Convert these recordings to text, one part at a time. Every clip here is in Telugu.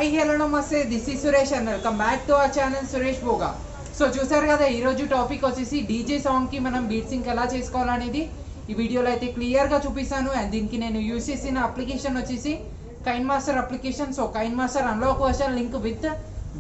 Hi hello namaste, this is Suresh and welcome back to our channel Suresh Bhoga. So చూసారు కదా, ఈరోజు టాపిక్ వచ్చేసి డీజే సాంగ్కి మనం బీట్ సింక్ ఎలా చేసుకోవాలనేది ఈ వీడియోలో అయితే క్లియర్గా చూపిస్తాను. అండ్ దీనికి నేను యూజ్ చేసిన అప్లికేషన్ వచ్చేసి కైన్మాస్టర్ application. So కైన్మాస్టర్ unlock version link with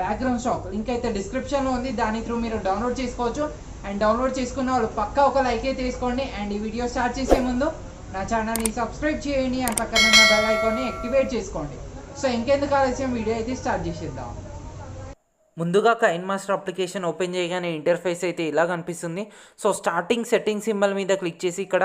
background stock link అయితే డిస్క్రిప్షన్లో ఉంది. దాని త్రూ మీరు డౌన్లోడ్ చేసుకోవచ్చు. అండ్ డౌన్లోడ్ చేసుకున్న వాళ్ళు పక్కా ఒక లైక్ అయితే తీసుకోండి. అండ్ ఈ వీడియో స్టార్ట్ చేసే ముందు నా ఛానల్ని సబ్స్క్రైబ్ చేయండి అండ్ పక్కన ఉన్న బెల్ ఐకాన్ని యాక్టివేట్ చేసుకోండి. సో ఇంకెందుకు ఆలస్యం, వీడియో అయితే స్టార్ట్ చేసేద్దాం. ముందుగా కైన్మాస్టర్ అప్లికేషన్ ఓపెన్ చేయగానే ఇంటర్ఫేస్ అయితే ఇలా కనిపిస్తుంది. సో స్టార్టింగ్ సెట్టింగ్ సింబల్ మీద క్లిక్ చేసి ఇక్కడ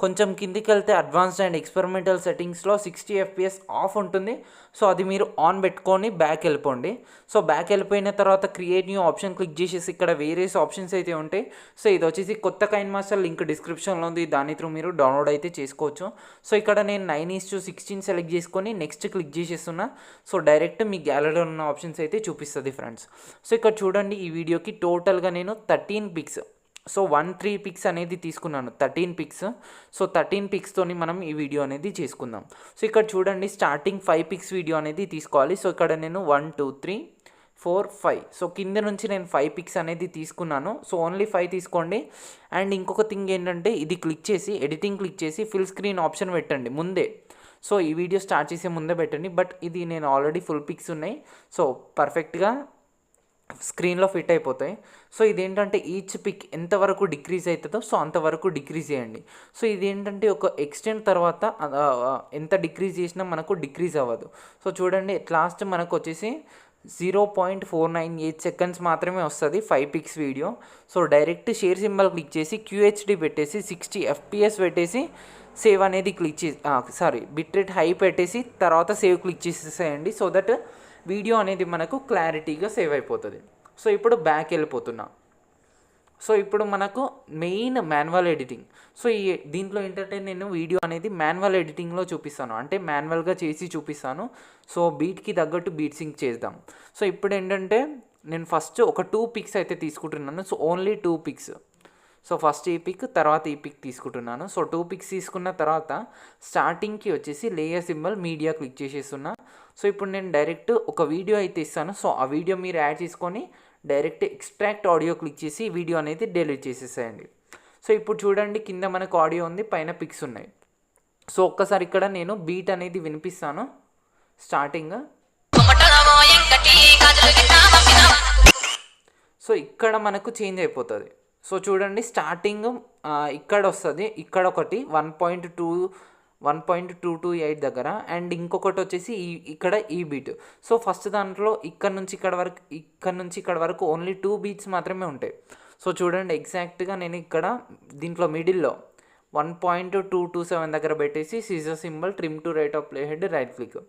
కొంచెం కిందికి వెళ్తే అడ్వాన్స్డ్ అండ్ ఎక్స్పెరిమెంటల్ సెట్టింగ్స్లో 60 FPS ఆఫ్ ఉంటుంది. సో అది మీరు ఆన్ పెట్టుకొని బ్యాక్ వెళ్ళిపోండి. సో బ్యాక్ వెళ్ళిపోయిన తర్వాత క్రియేట్ న్యూ ఆప్షన్ క్లిక్ చేసేసి ఇక్కడ వేరియస్ ఆప్షన్స్ అయితే ఉంటాయి. సో ఇది వచ్చేసి కొత్త కైన్మాస్టర్ లింక్ డిస్క్రిప్షన్లో ఉంది, దాని త్రూ మీరు డౌన్లోడ్ అయితే చేసుకోవచ్చు. సో ఇక్కడ నేను 9:16 సెలెక్ట్ చేసుకొని నెక్స్ట్ క్లిక్ చేసేస్తున్నా. సో డైరెక్ట్ మీ గ్యాలరీలో ఉన్న ఆప్షన్స్ అయితే చూపిస్తుంది ఫ్రెండ్స్. సో ఇక్కడ చూడండి, ఈ వీడియోకి టోటల్గా నేను 13 పిక్స్, సో 13 పిక్స్ అనేది తీసుకున్నాను, 13 పిక్స్. సో 13 పిక్స్తోని మనం ఈ వీడియో అనేది చేసుకుందాం. సో ఇక్కడ చూడండి, స్టార్టింగ్ 5 పిక్స్ వీడియో అనేది తీసుకోవాలి. సో ఇక్కడ నేను 1 2 3 4 5, సో కింద నుంచి నేను 5 పిక్స్ అనేది తీసుకున్నాను. సో ఓన్లీ 5 తీసుకోండి. అండ్ ఇంకొక థింగ్ ఏంటంటే, ఇది క్లిక్ చేసి ఎడిటింగ్ క్లిక్ చేసి ఫుల్ స్క్రీన్ ఆప్షన్ పెట్టండి ముందే. సో ఈ వీడియో స్టార్ట్ చేసే ముందే పెట్టండి. బట్ ఇది నేను ఆల్రెడీ ఫుల్ పిక్స్ ఉన్నాయి, సో పర్ఫెక్ట్గా స్క్రీన్లో ఫిట్ అయిపోతాయి. సో ఇదేంటంటే ఈచ్ పిక్ ఎంతవరకు డిక్రీజ్ అవుతుందో సో అంతవరకు డిక్రీజ్ చేయండి. సో ఇదేంటంటే ఒక ఎక్స్టెండ్ తర్వాత ఎంత డిక్రీజ్ చేసినా మనకు డిక్రీజ్ అవ్వదు. సో చూడండి, లాస్ట్ మనకు వచ్చేసి 0.498 సెకండ్స్ మాత్రమే వస్తుంది 5 pics video. So direct share symbol click చేసి QHD పెట్టేసి 60 FPS పెట్టేసి సేవ్ అనేది క్లిక్ చేసి బిట్రేట్ హై పెట్టేసి తర్వాత సేవ్ క్లిక్ చేసేసేయండి. సో దట్ వీడియో అనేది మనకు క్లారిటీగా సేవ్ అయిపోతుంది. సో ఇప్పుడు బ్యాక్ వెళ్ళిపోతున్నా. సో ఇప్పుడు మనకు మెయిన్ మాన్యువల్ ఎడిటింగ్. సో దీంట్లో ఏంటంటే నేను వీడియో అనేది మాన్యువల్ ఎడిటింగ్లో చూపిస్తాను, అంటే మాన్యువల్గా చేసి చూపిస్తాను. సో బీట్కి తగ్గట్టు బీట్ సింక్ చేద్దాం. సో ఇప్పుడు ఏంటంటే నేను ఫస్ట్ ఒక 2 పిక్స్ అయితే తీసుకుంటున్నాను. So only 2 pics. So first ఈ పిక్, తర్వాత ఈ పిక్ తీసుకుంటున్నాను. సో 2 పిక్స్ తీసుకున్న తర్వాత స్టార్టింగ్కి వచ్చేసి లేయర్ సింబల్ మీడియా క్లిక్ చేసేస్తున్నా. సో ఇప్పుడు నేను డైరెక్ట్ ఒక వీడియో అయితే ఇస్తాను. సో ఆ వీడియో మీరు యాడ్ చేసుకొని డైరెక్ట్ ఎక్స్ట్రాక్ట్ ఆడియో క్లిక్ చేసి వీడియో అనేది డిలీట్ చేసేసేయండి. సో ఇప్పుడు చూడండి, కింద మనకు ఆడియో ఉంది, పైన పిక్స్ ఉన్నాయి. సో ఒక్కసారి ఇక్కడ నేను బీట్ అనేది వినిపిస్తాను. స్టార్టింగ్ సో ఇక్కడ మనకు చేంజ్ అయిపోతుంది. సో చూడండి, స్టార్టింగ్ ఇక్కడ వస్తుంది, ఇక్కడ ఒకటి 1.228 దగ్గర, అండ్ ఇంకొకటి వచ్చేసి ఇక్కడ ఈ బీట్. సో ఫస్ట్ దాంట్లో ఇక్కడ నుంచి ఇక్కడ వరకు ఓన్లీ 2 బీట్స్ మాత్రమే ఉంటాయి. సో చూడండి, ఎగ్జాక్ట్గా నేను ఇక్కడ దీంట్లో మిడిల్లో 1.227 దగ్గర పెట్టేసి scissor symbol trim to right of play head right click,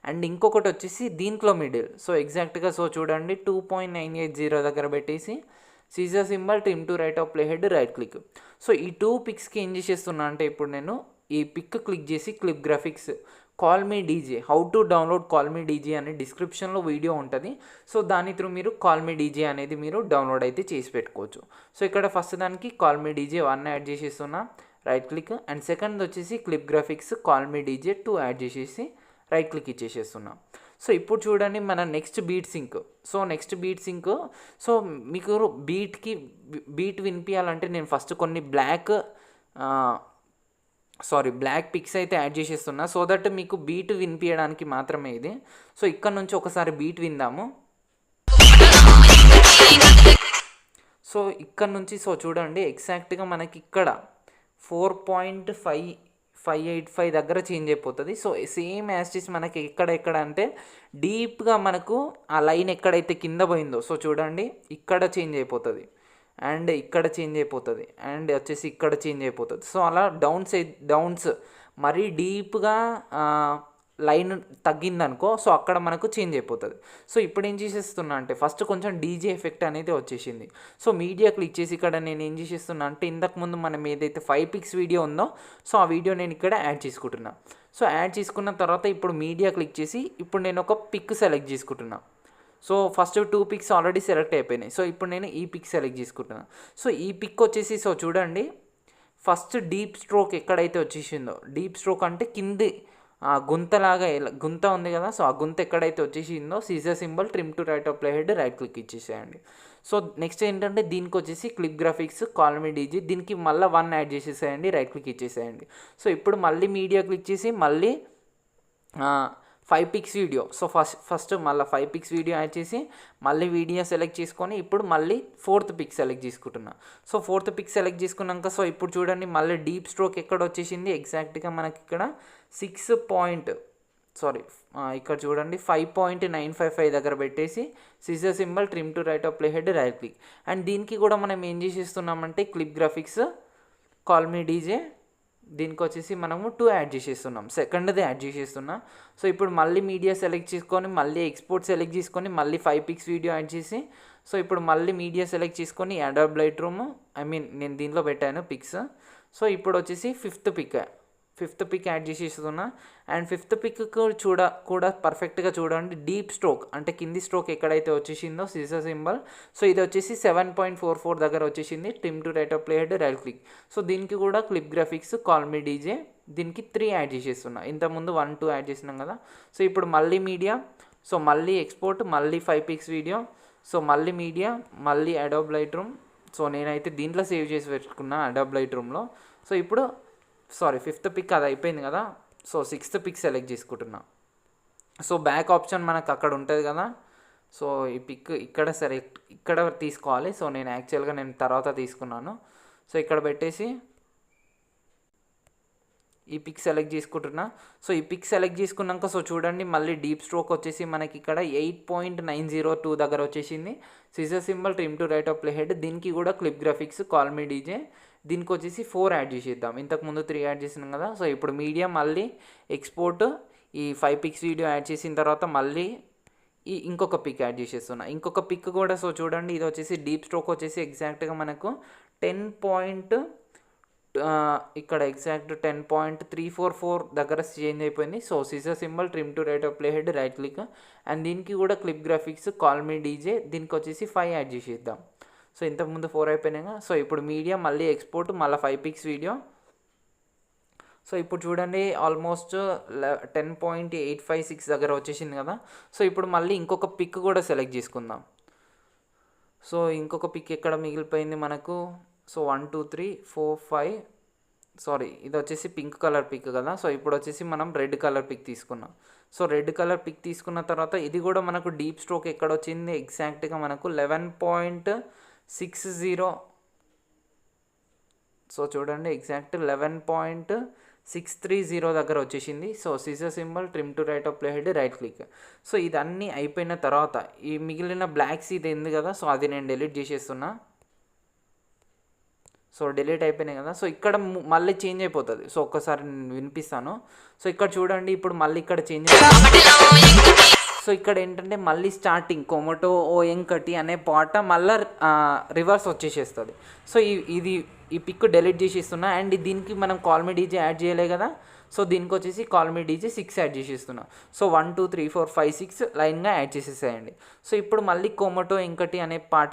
and ఇంకొకటి వచ్చేసి దీంట్లో మిడిల్. సో ఎగ్జాక్ట్గా సో చూడండి 2.980 దగ్గర పెట్టేసి scissor symbol trim to right of play head right click. So ఈ 2 పిక్స్కి ఏం చేసేస్తున్నా అంటే, ఇప్పుడు నేను ఈ పిక్ క్లిక్ చేసి clip graphics call me DJ, how to download call me DJ అని డిస్క్రిప్షన్లో వీడియో ఉంటుంది. సో దాని త్రూ మీరు కాల్ మీ డీజే అనేది మీరు డౌన్లోడ్ అయితే చేసి పెట్టుకోవచ్చు. సో ఇక్కడ ఫస్ట్ దానికి కాల్ మీ డీజే 1 యాడ్ చేసేస్తున్నా, రైట్ క్లిక్, అండ్ సెకండ్ వచ్చేసి clip graphics call me DJ 2 add చేసేసి రైట్ క్లిక్ ఇచ్చేసేస్తున్నా. సో ఇప్పుడు చూడండి, మన నెక్స్ట్ బీట్ సింక్. సో మీకు బీట్ వినిపించాలంటే నేను ఫస్ట్ కొన్ని బ్లాక్ పిక్స్ అయితే యాడ్ చేసేస్తున్నా. సో దట్ మీకు బీట్ వినిపించడానికి మాత్రమే ఇది. సో ఇక్కడ నుంచి ఒకసారి బీట్ విందాము. సో ఇక్కడ నుంచి సో చూడండి, ఎగ్జాక్ట్గా మనకి ఇక్కడ 4.585 దగ్గర చేంజ్ అయిపోతుంది. సో సేమ్ యాస్టిస్ మనకి ఎక్కడ అంటే డీప్గా మనకు ఆ లైన్ ఎక్కడైతే కింద పోయిందో సో చూడండి ఇక్కడ చేంజ్ అయిపోతుంది, అండ్ ఇక్కడ చేంజ్ అయిపోతుంది, అండ్ వచ్చేసి ఇక్కడ చేంజ్ అయిపోతుంది. సో అలా డౌన్స్ మరీ డీప్గా లైన్ తగ్గిందనుకో, సో అక్కడ మనకు చేంజ్ అయిపోతుంది. సో ఇప్పుడు ఏం చేసేస్తున్నా అంటే, ఫస్ట్ కొంచెం డీజే ఎఫెక్ట్ అనేది వచ్చేసింది. సో మీడియా క్లిక్ చేసి ఇక్కడ నేను ఏం చేసేస్తున్నా అంటే, ఇంతకుముందు మనం ఏదైతే 5 పిక్స్ వీడియో ఉందో సో ఆ వీడియో నేను ఇక్కడ యాడ్ చేసుకుంటున్నా. సో యాడ్ చేసుకున్న తర్వాత ఇప్పుడు మీడియా క్లిక్ చేసి ఇప్పుడు నేను ఒక పిక్ సెలెక్ట్ చేసుకుంటున్నా. So first 2 pics already select అయిపోయినాయి. సో ఇప్పుడు నేను ఈ పిక్ సెలెక్ట్ చేసుకుంటున్నా. సో ఈ పిక్ వచ్చేసి సో చూడండి, ఫస్ట్ డీప్ స్ట్రోక్ ఎక్కడైతే వచ్చేసిందో, డీప్ స్ట్రోక్ అంటే కింది గుంతలాగా గుంత ఉంది కదా, సో ఆ గుంత ఎక్కడైతే వచ్చేసిందో scissor symbol trim to right of play head right click ఇచ్చేసేయండి. సో నెక్స్ట్ ఏంటంటే దీనికి వచ్చేసి క్లిప్ గ్రాఫిక్స్ కాల్మీ డీజీ, దీనికి మళ్ళీ 1 యాడ్ చేసేసేయండి, రైట్ క్లిక్ ఇచ్చేసేయండి. సో ఇప్పుడు మళ్ళీ మీడియా క్లిక్ చేసి మళ్ళీ 5 పిక్స్ వీడియో, సో ఫస్ట్ మళ్ళీ 5 పిక్స్ వీడియో యాడ్ చేసి మళ్ళీ వీడియో సెలెక్ట్ చేసుకొని ఇప్పుడు మళ్ళీ 4th పిక్ సెలెక్ట్ చేసుకుంటున్నా. సో 4th పిక్ సెలెక్ట్ చేసుకున్నాక సో ఇప్పుడు చూడండి మళ్ళీ డీప్ స్ట్రోక్ ఎక్కడ వచ్చేసింది, ఎగ్జాక్ట్గా మనకి ఇక్కడ 6 ఇక్కడ చూడండి 5.955 దగ్గర పెట్టేసి scissor symbol trim to right of play head right click. And దీనికి కూడా మనం ఏం చేసేస్తున్నామంటే క్లిప్ గ్రాఫిక్స్ కాల్మీ డీజే, దీనికి వచ్చేసి మనము 2 యాడ్ చేసేస్తున్నాం, సెకండ్ది యాడ్ చేసేస్తున్నా. సో ఇప్పుడు మళ్ళీ మీడియా సెలెక్ట్ చేసుకొని మళ్ళీ ఎక్స్పోర్ట్ సెలెక్ట్ చేసుకొని మళ్ళీ 5 పిక్స్ వీడియో యాడ్ చేసి సో ఇప్పుడు మళ్ళీ మీడియా సెలెక్ట్ చేసుకొని అడాబ్ లైట్ రూమ్ నేను దీంట్లో పెట్టాను పిక్స్. సో ఇప్పుడు వచ్చేసి 5th పిక్ యాడ్ చేసేస్తున్నా. అండ్ 5th పిక్ కూడా పర్ఫెక్ట్గా చూడండి, డీప్ స్ట్రోక్ అంటే కింది స్ట్రోక్ ఎక్కడైతే వచ్చేసిందో సీజర్ సింబల్, సో ఇది వచ్చేసి 7.44 దగ్గర వచ్చేసింది, trim to right of play head right click. So దీనికి కూడా క్లిప్ గ్రాఫిక్స్ కాల్మీ డీజే, దీనికి 3 యాడ్ చేసేస్తున్నా, ఇంతకుముందు 1, 2 యాడ్ చేసినాం కదా. సో ఇప్పుడు మళ్ళీ మీడియా, సో మళ్ళీ ఎక్స్పోర్ట్, మళ్ళీ 5 పిక్స్ వీడియో, సో మళ్ళీ మీడియా, మళ్ళీ అడాబ్ లైట్ రూమ్. సో నేనైతే దీంట్లో సేవ్ చేసి పెట్టుకున్నా అడాబ్ లైట్ రూమ్లో. సో ఇప్పుడు 5th పిక్ అది అయిపోయింది కదా, సో 6th పిక్ సెలెక్ట్ చేసుకుంటున్నా. సో బ్యాక్ ఆప్షన్ మనకు అక్కడ ఉంటుంది కదా, సో ఈ పిక్ ఇక్కడ తీసుకోవాలి. సో నేను తర్వాత తీసుకున్నాను. సో ఇక్కడ పెట్టేసి ఈ పిక్ సెలెక్ట్ చేసుకుంటున్నా. సో ఈ పిక్ సెలెక్ట్ చేసుకున్నాక సో చూడండి మళ్ళీ డీప్ స్ట్రోక్ వచ్చేసి మనకి ఇక్కడ 8.902 దగ్గర వచ్చేసింది, scissor symbol trim to right of play head, దీనికి కూడా క్లిప్ గ్రాఫిక్స్ కాల్మీ డీజే, దీనికి వచ్చేసి 4 యాడ్ చేసేద్దాం, ఇంతకుముందు 3 యాడ్ చేసినాం కదా. సో ఇప్పుడు మీడియా మళ్ళీ ఎక్స్పోర్ట్, ఈ 5 పిక్స్ వీడియో యాడ్ చేసిన తర్వాత మళ్ళీ ఇంకొక పిక్ యాడ్ చేసేస్తున్నా, ఇంకొక పిక్ కూడా. సో చూడండి ఇది వచ్చేసి డీప్ స్ట్రోక్ వచ్చేసి ఎగ్జాక్ట్గా మనకు 10. ఇక్కడ ఎగ్జాక్ట్ 10.344 దగ్గర చేంజ్ అయిపోయింది. So scissor symbol trim to right of play head right click. And దీనికి కూడా క్లిప్ గ్రాఫిక్స్ కాల్మీ డీజే, దీనికి వచ్చేసి 5 యాడ్ చేసేద్దాం. సో ఇంతకుముందు 4 అయిపోయినాయి. సో ఇప్పుడు మీడియా మళ్ళీ ఎక్స్పోర్ట్, మళ్ళీ 5 పిక్స్ వీడియో. సో ఇప్పుడు చూడండి ఆల్మోస్ట్ 10.856 దగ్గర వచ్చేసింది కదా. సో ఇప్పుడు మళ్ళీ ఇంకొక పిక్ కూడా సెలెక్ట్ చేసుకుందాం. సో ఇంకొక పిక్ ఎక్కడ మిగిలిపోయింది మనకు, సో 1, 2, 3, 4, 5 ఇది వచ్చేసి పింక్ కలర్ పిక్ కదా. సో ఇప్పుడు వచ్చేసి మనం రెడ్ కలర్ పిక్ తీసుకున్నాం. సో రెడ్ కలర్ పిక్ తీసుకున్న తర్వాత ఇది కూడా మనకు డీప్ స్ట్రోక్ ఎక్కడ వచ్చింది, ఎగ్జాక్ట్గా మనకు 11.60. సో చూడండి ఎగ్జాక్ట్ 11.630 దగ్గర వచ్చేసింది. So scissor symbol trim to right of play head right click. So ఇదన్నీ అయిపోయిన తర్వాత ఈ మిగిలిన బ్లాక్స్ ఇది ఉంది కదా, సో అది నేను డిలీట్ చేసేస్తున్నా. సో డిలీట్ అయిపోయినాయి కదా. సో ఇక్కడ మళ్ళీ చేంజ్ అయిపోతుంది. సో ఒక్కసారి నేను వినిపిస్తాను. సో ఇక్కడ చూడండి ఇప్పుడు మళ్ళీ ఇక్కడ చేంజ్ సో ఇక్కడ ఏంటంటే మళ్ళీ స్టార్టింగ్ కొమటో ఓ yenkati అనే పాట మళ్ళీ రివర్స్ వచ్చేసేస్తుంది. సో ఈ పిక్ డిలీట్ చేసేస్తున్నా. అండ్ దీనికి మనం కాల్మీ డీజే యాడ్ చేయలే కదా. సో దీనికి వచ్చేసి కాల్మీ డీజే 6 యాడ్ చేసేస్తున్నా. సో 1, 2, 3, 4, 5, 6 లైన్గా యాడ్ చేసేసేయండి. సో ఇప్పుడు మళ్ళీ కొమటో yenkati అనే పాట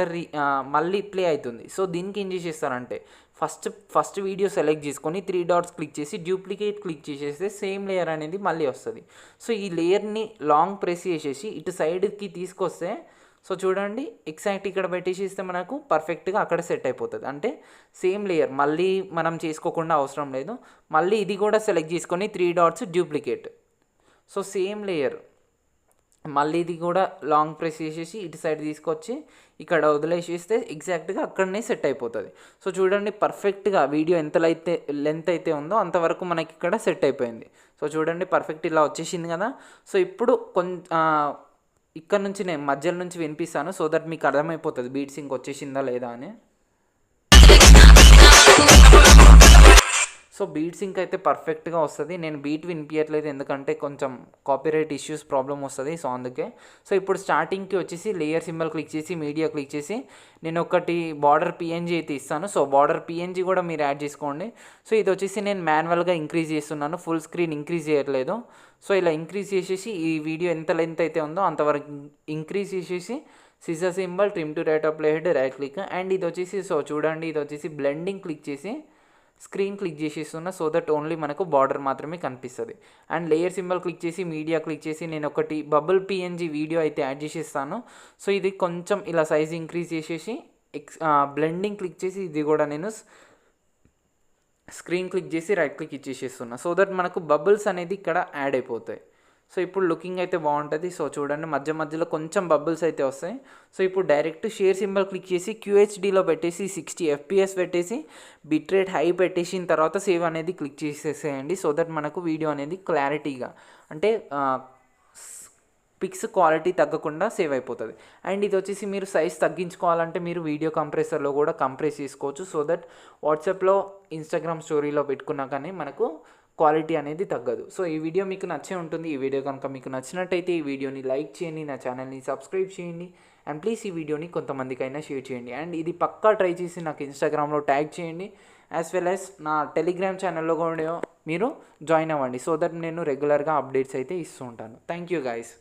మళ్ళీ ప్లే అవుతుంది. సో దీనికి ఏం చేసేస్తారంటే ఫస్ట్ వీడియో సెలెక్ట్ చేసుకొని 3 డాట్స్ క్లిక్ చేసి డూప్లికేట్ క్లిక్ చేసేస్తే సేమ్ లేయర్ అనేది మళ్ళీ వస్తుంది. సో ఈ లేయర్ని లాంగ్ ప్రెస్ చేసేసి ఇటు సైడ్కి తీసుకొస్తే సో చూడండి ఎగ్జాక్ట్ ఇక్కడ పెట్టేసిస్తే మనకు పర్ఫెక్ట్గా అక్కడ సెట్ అయిపోతుంది. అంటే సేమ్ లేయర్ మళ్ళీ మనం చేసుకోకుండా అవసరం లేదు. మళ్ళీ ఇది కూడా సెలెక్ట్ చేసుకొని 3 dots duplicate. So same layer మళ్ళీ ఇది కూడా లాంగ్ ప్రెస్ చేసేసి ఇటు సైడ్ తీసుకొచ్చి ఇక్కడ వదిలేసేస్తే ఎగ్జాక్ట్గా అక్కడనే సెట్ అయిపోతుంది. సో చూడండి పర్ఫెక్ట్గా వీడియో లెంత్ అయితే ఉందో అంతవరకు మనకి ఇక్కడ సెట్ అయిపోయింది. సో చూడండి పర్ఫెక్ట్ ఇలా వచ్చేసింది కదా. సో ఇప్పుడు ఇక్కడ నుంచి నేను మధ్యలో నుంచి వినిపిస్తాను సో దట్ మీకు అర్థమైపోతుంది బీట్ సింక్ వచ్చేసిందా లేదా అని. సో బీట్ సింక్ అయితే పర్ఫెక్ట్గా వస్తుంది. నేను బీట్ వినిపించట్లేదు ఎందుకంటే కొంచెం కాపీరైట్ ఇష్యూస్ ప్రాబ్లం వస్తుంది. సో అందుకే సో ఇప్పుడు స్టార్టింగ్కి వచ్చేసి లేయర్ సింబల్ క్లిక్ చేసి మీడియా క్లిక్ చేసి నేను ఒకటి బార్డర్ పిఎన్జీ అయితే ఇస్తాను. సో బార్డర్ పిఎన్జీ కూడా మీరు యాడ్ చేసుకోండి. సో ఇది వచ్చేసి నేను మాన్యువల్గా ఇంక్రీజ్ చేస్తున్నాను, ఫుల్ స్క్రీన్ ఇంక్రీజ్ చేయట్లేదు. సో ఇలా ఇంక్రీజ్ చేసేసి ఈ వీడియో ఎంత లెంత్ అయితే ఉందో అంతవరకు ఇంక్రీజ్ చేసేసి scissor symbol trim to right of play head right click. And ఇది వచ్చేసి సో చూడండి ఇది వచ్చేసి బ్లెండింగ్ క్లిక్ చేసి స్క్రీన్ క్లిక్ చేసేస్తున్నా సో దట్ ఓన్లీ మనకు బార్డర్ మాత్రమే కనిపిస్తుంది. అండ్ లేయర్ సింబల్ క్లిక్ చేసి మీడియా క్లిక్ చేసి నేను ఒకటి బబుల్ పిఎన్జీ వీడియో అయితే యాడ్ చేసేస్తాను. సో ఇది కొంచెం ఇలా సైజ్ ఇంక్రీజ్ చేసేసి బ్లెండింగ్ క్లిక్ చేసి ఇది కూడా నేను స్క్రీన్ క్లిక్ చేసి రైట్ క్లిక్ ఇచ్చేసేస్తున్నా సో దట్ మనకు బబుల్స్ అనేది ఇక్కడ యాడ్ అయిపోతాయి. సో ఇప్పుడు లుకింగ్ అయితే బాగుంటుంది. సో చూడండి మధ్య మధ్యలో కొంచెం బబుల్స్ అయితే వస్తాయి. సో ఇప్పుడు డైరెక్ట్ షేర్ సింబల్ క్లిక్ చేసి QHDలో పెట్టేసి 60 FPS పెట్టేసి బిట్ రేట్ హై పెట్టేసిన తర్వాత సేవ్ అనేది క్లిక్ చేసేసేయండి. సో దట్ మనకు వీడియో అనేది క్లారిటీగా అంటే పిక్స్ క్వాలిటీ తగ్గకుండా సేవ్ అయిపోతుంది. అండ్ ఇది వచ్చేసి మీరు సైజ్ తగ్గించుకోవాలంటే మీరు వీడియో కంప్రెసర్లో కూడా కంప్రెస్ చేసుకోవచ్చు. సో దట్ వాట్సాప్లో ఇన్స్టాగ్రామ్ స్టోరీలో పెట్టుకున్నా కానీ మనకు క్వాలిటీ అనేది తగ్గదు. సో ఈ వీడియో మీకు నచ్చే ఉంటుంది. ఈ వీడియో కనుక మీకు నచ్చినట్టయితే ఈ వీడియోని లైక్ చేయండి, నా ఛానల్ని సబ్స్క్రైబ్ చేయండి అండ్ ప్లీజ్ ఈ వీడియోని కొంతమందికైనా షేర్ చేయండి. అండ్ ఇది పక్కా ట్రై చేసి నాకు ఇన్స్టాగ్రామ్లో ట్యాగ్ చేయండి యాజ్ వెల్ యాజ్ నా టెలిగ్రామ్ ఛానల్లో కూడా మీరు జాయిన్ అవ్వండి సో దట్ నేను రెగ్యులర్గా అప్డేట్స్ అయితే ఇస్తూ ఉంటాను. Thank you guys.